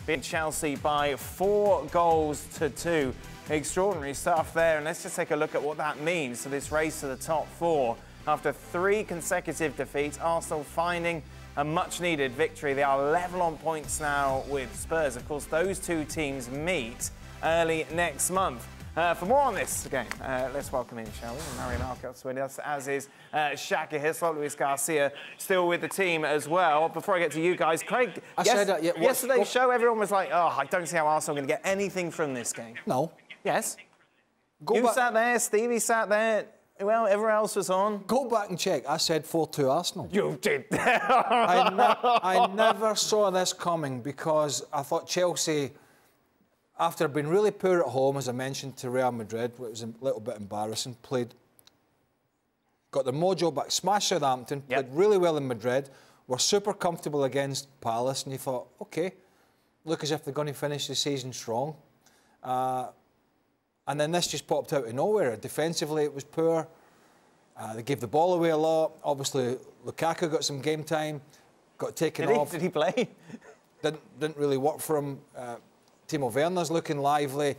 beat Chelsea by 4-2. Extraordinary stuff there. And let's just take a look at what that means for this race to the top four. After 3 consecutive defeats, Arsenal finding a much-needed victory. They are level on points now with Spurs. Of course, those two teams meet early next month. For more on this game, let's welcome in, shall we? Mario Marcos with us, as is Shaka Hislop, Luis Garcia, still with the team as well. Before I get to you guys, Craig, yesterday's show, everyone was like, oh, I don't see how Arsenal are going to get anything from this game. No. Yes. You sat there, Stevie sat there. Well, everyone else was on. Go back and check. I said 4-2 Arsenal. You did. I never saw this coming because I thought Chelsea, after being really poor at home, as I mentioned, to Real Madrid, which was a little bit embarrassing, got their mojo back, smashed Southampton, played really well in Madrid, were super comfortable against Palace, and you thought, OK, look as if they're going to finish the season strong. And then this just popped out of nowhere. Defensively, it was poor. They gave the ball away a lot. Obviously, Lukaku got some game time, got taken off. Did he play? Didn't really work for him. Timo Werner's looking lively,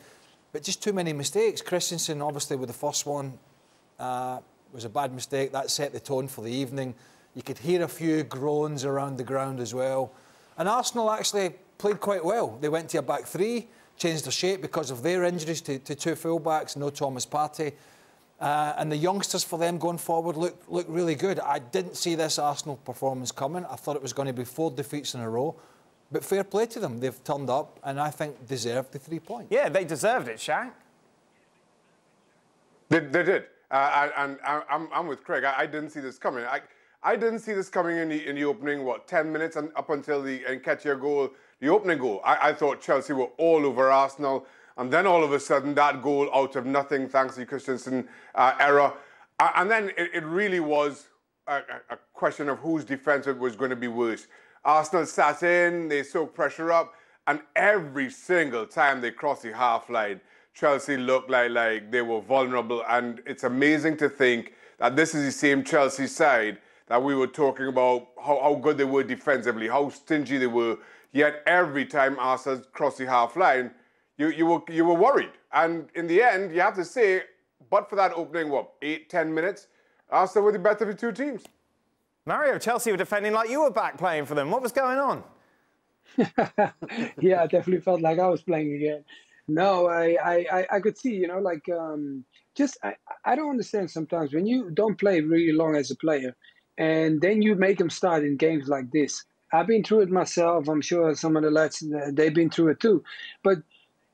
but just too many mistakes. Christensen, obviously, with the first one, was a bad mistake. That set the tone for the evening. You could hear a few groans around the ground as well. And Arsenal actually played quite well. They went to a back three, changed their shape because of their injuries to 2 full-backs, no Thomas Partey. And the youngsters for them going forward look really good. I didn't see this Arsenal performance coming. I thought it was going to be 4 defeats in a row. But fair play to them. They've turned up and I think deserved the 3 points. Yeah, they deserved it, Shaq. They did. And I'm with Craig. I didn't see this coming. I didn't see this coming in the opening, 10 minutes and up until the Nketiah goal, the opening goal. I thought Chelsea were all over Arsenal. And then all of a sudden, that goal out of nothing, thanks to Christensen error. And then it really was a question of whose defence was going to be worse. Arsenal sat in, they soaked pressure up, and every single time they crossed the half line, Chelsea looked like they were vulnerable. And it's amazing to think that this is the same Chelsea side that we were talking about, how good they were defensively, how stingy they were. Yet every time Arsenal crossed the half line, you were worried. And in the end, you have to say, but for that opening, 8-10 minutes, Arsenal were the better of the two teams. Mario, Chelsea were defending like you were back playing for them. What was going on? Yeah, I definitely felt like I was playing again. No, I could see, I don't understand sometimes when you don't play really long as a player and then you make them start in games like this. I've been through it myself. I'm sure some of the lads, they've been through it too. But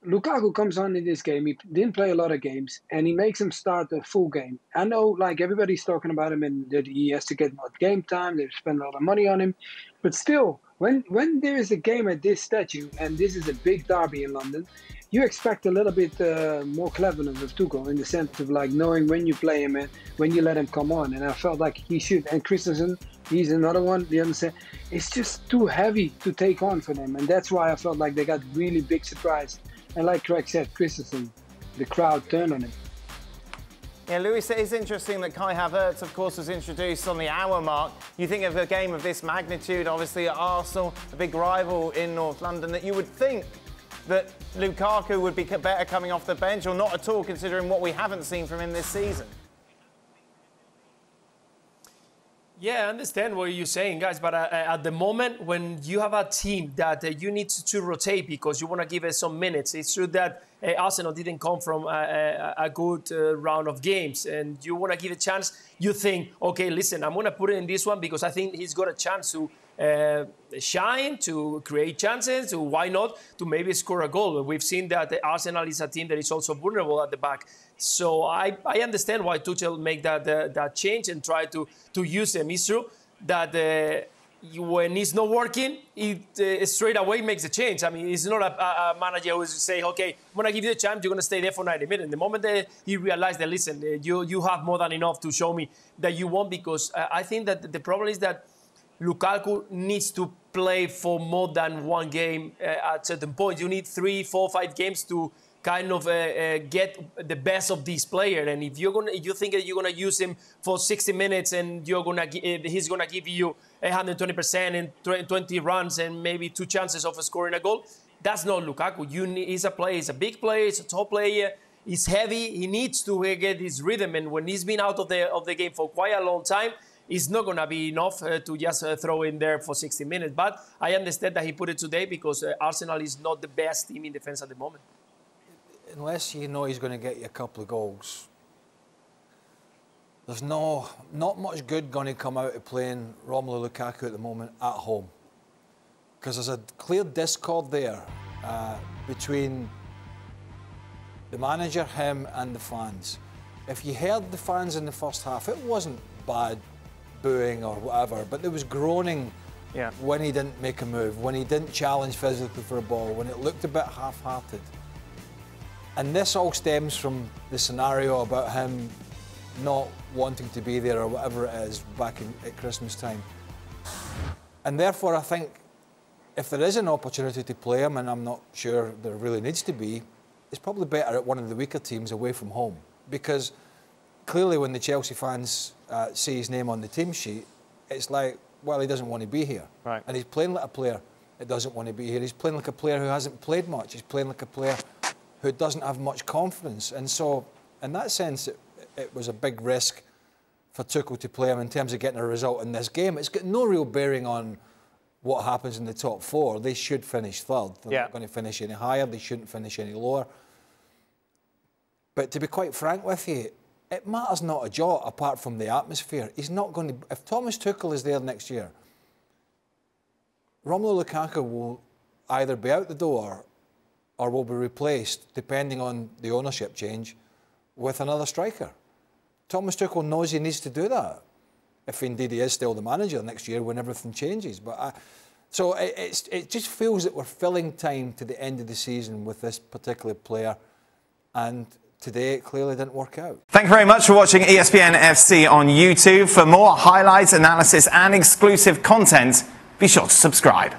Lukaku comes on in this game. He didn't play a lot of games, and he makes him start the full game. I know, everybody's talking about him, and that he has to get more game time. They've spent a lot of money on him. But still, when there is a game at this statue, and this is a big derby in London, you expect a little bit more cleverness of Tuchel in the sense of knowing when you play him and when you let him come on. And I felt like he should. And Christensen, he's another one. You understand? It's just too heavy to take on for them, and that's why I felt like they got really big surprise. And like Craig said, Christensen, the crowd turned on him. Yeah, Luis, it is interesting that Kai Havertz, of course, was introduced on the hour mark. You think of a game of this magnitude, obviously at Arsenal, a big rival in North London, that you would think that Lukaku would be better coming off the bench, or not at all, considering what we haven't seen from him this season. Yeah, I understand what you're saying, guys, but at the moment when you have a team that you need to rotate because you want to give it some minutes, it's true that Arsenal didn't come from a good round of games, and you want to give a chance, you think, okay, listen, I'm going to put it in this one because I think he's got a chance to shine, to create chances, to why not, to maybe score a goal. We've seen that Arsenal is a team that is also vulnerable at the back. So I understand why Tuchel make that change and try to use him. It's true that when it's not working, it straight away makes a change. I mean, it's not a manager who say, okay, I'm going to give you a chance, you're going to stay there for 90 minutes. The moment that he realized that, listen, you have more than enough to show me that you want, because I think that the problem is that Lukaku needs to play for more than one game at certain point. You need 3, 4, 5 games to kind of get the best of this player. And if you think that you're gonna use him for 60 minutes and he's gonna give you 120% and 20 runs and maybe 2 chances of scoring a goal, That's not Lukaku. He's a player. He's a big player. He's a top player. He's heavy. He needs to get his rhythm. And when he's been out of the game for quite a long time, it's not going to be enough to just throw in there for 60 minutes. But I understand that he put it today because Arsenal is not the best team in defence at the moment. Unless you know he's going to get you a couple of goals, there's not much good going to come out of playing Romelu Lukaku at the moment at home. Because there's a clear discord there between the manager, him and the fans. If you heard the fans in the first half, it wasn't bad booing or whatever, but there was groaning when he didn't make a move, when he didn't challenge physically for a ball, when it looked a bit half-hearted. And this all stems from the scenario about him not wanting to be there or whatever it is back at Christmas time. And therefore I think if there is an opportunity to play him, and I'm not sure there really needs to be, it's probably better at one of the weaker teams away from home. Because clearly when the Chelsea fans see his name on the team sheet, it's like, well, he doesn't want to be here. Right. And he's playing like a player that doesn't want to be here. He's playing like a player who hasn't played much. He's playing like a player who doesn't have much confidence. And so, in that sense, it was a big risk for Tuchel to play him in terms of getting a result in this game. It's got no real bearing on what happens in the top four. They should finish third. They're not going to finish any higher. They shouldn't finish any lower. But to be quite frank with you, it matters not a jot apart from the atmosphere. He's not going to... If Thomas Tuchel is there next year, Romelu Lukaku will either be out the door or will be replaced, depending on the ownership change, with another striker. Thomas Tuchel knows he needs to do that, if indeed he is still the manager next year when everything changes. But so it just feels that we're filling time to the end of the season with this particular player, and today it clearly didn't work out. Thank you very much for watching ESPN FC on YouTube. For more highlights, analysis and exclusive content, be sure to subscribe.